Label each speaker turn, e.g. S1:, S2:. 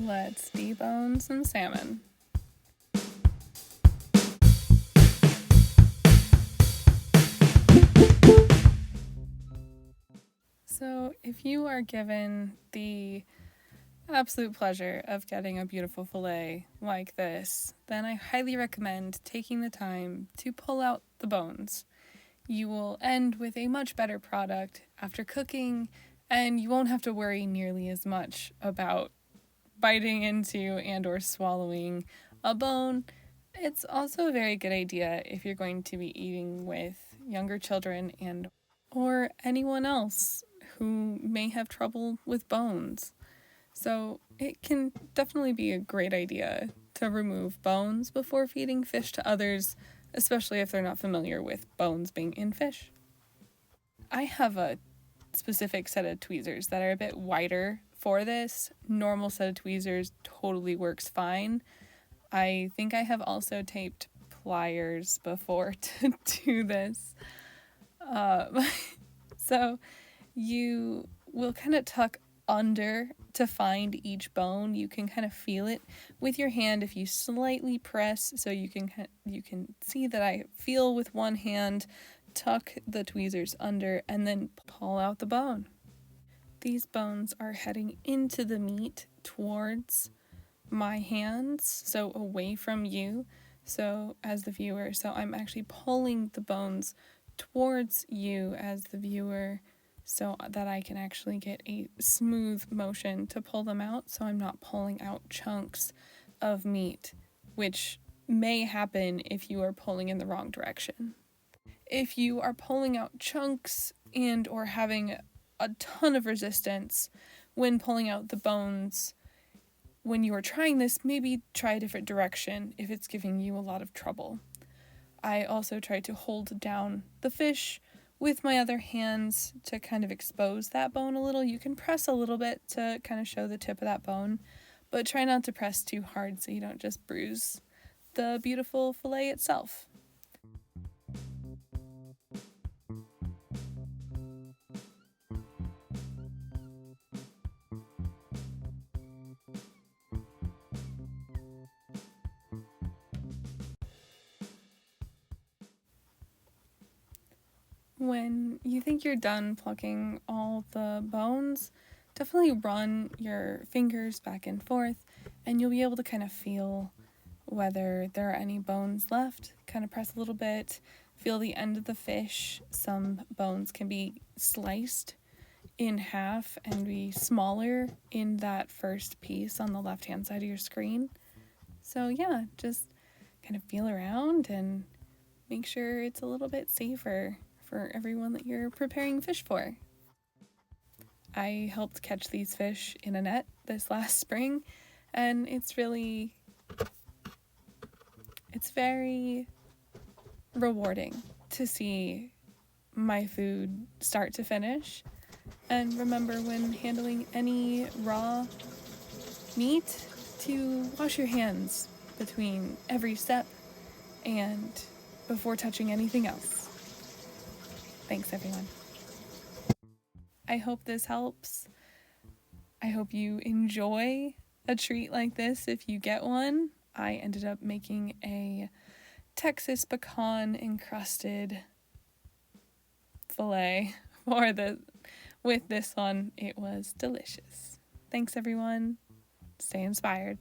S1: Let's debone some salmon. So if you are given the absolute pleasure of getting a beautiful fillet like this, then I highly recommend taking the time to pull out the bones. You will end with a much better product after cooking, and you won't have to worry nearly as much about biting into and or swallowing a bone. It's also a very good idea if you're going to be eating with younger children and or anyone else who may have trouble with bones. So it can definitely be a great idea to remove bones before feeding fish to others, especially if they're not familiar with bones being in fish. I have a specific set of tweezers that are a bit wider for this. Normal set of tweezers totally works fine. I think I have also taped pliers before to do this. So you will kind of tuck under to find each bone. You can kind of feel it with your hand if you slightly press, so you can see that I feel with one hand, tuck the tweezers under, and then pull out the bone. These bones are heading into the meat towards my hands, so away from you, so as the viewer. So I'm actually pulling the bones towards you as the viewer so that I can actually get a smooth motion to pull them out, so I'm not pulling out chunks of meat, which may happen if you are pulling in the wrong direction. If you are pulling out chunks and or having a ton of resistance when pulling out the bones, when you are trying this, maybe try a different direction if it's giving you a lot of trouble. I also try to hold down the fish with my other hands to kind of expose that bone a little. You can press a little bit to kind of show the tip of that bone, but try not to press too hard so you don't just bruise the beautiful fillet itself. When you think you're done plucking all the bones, definitely run your fingers back and forth, and you'll be able to kind of feel whether there are any bones left. Kind of press a little bit, feel the end of the fish. Some bones can be sliced in half and be smaller in that first piece on the left-hand side of your screen. So yeah, just kind of feel around and make sure it's a little bit safer for everyone that you're preparing fish for. I helped catch these fish in a net this last spring, and it's very rewarding to see my food start to finish. And remember, when handling any raw meat, to wash your hands between every step and before touching anything else. Thanks, everyone. I hope this helps. I hope you enjoy a treat like this if you get one. I ended up making a Texas pecan encrusted fillet with this one. It was delicious. Thanks, everyone. Stay inspired.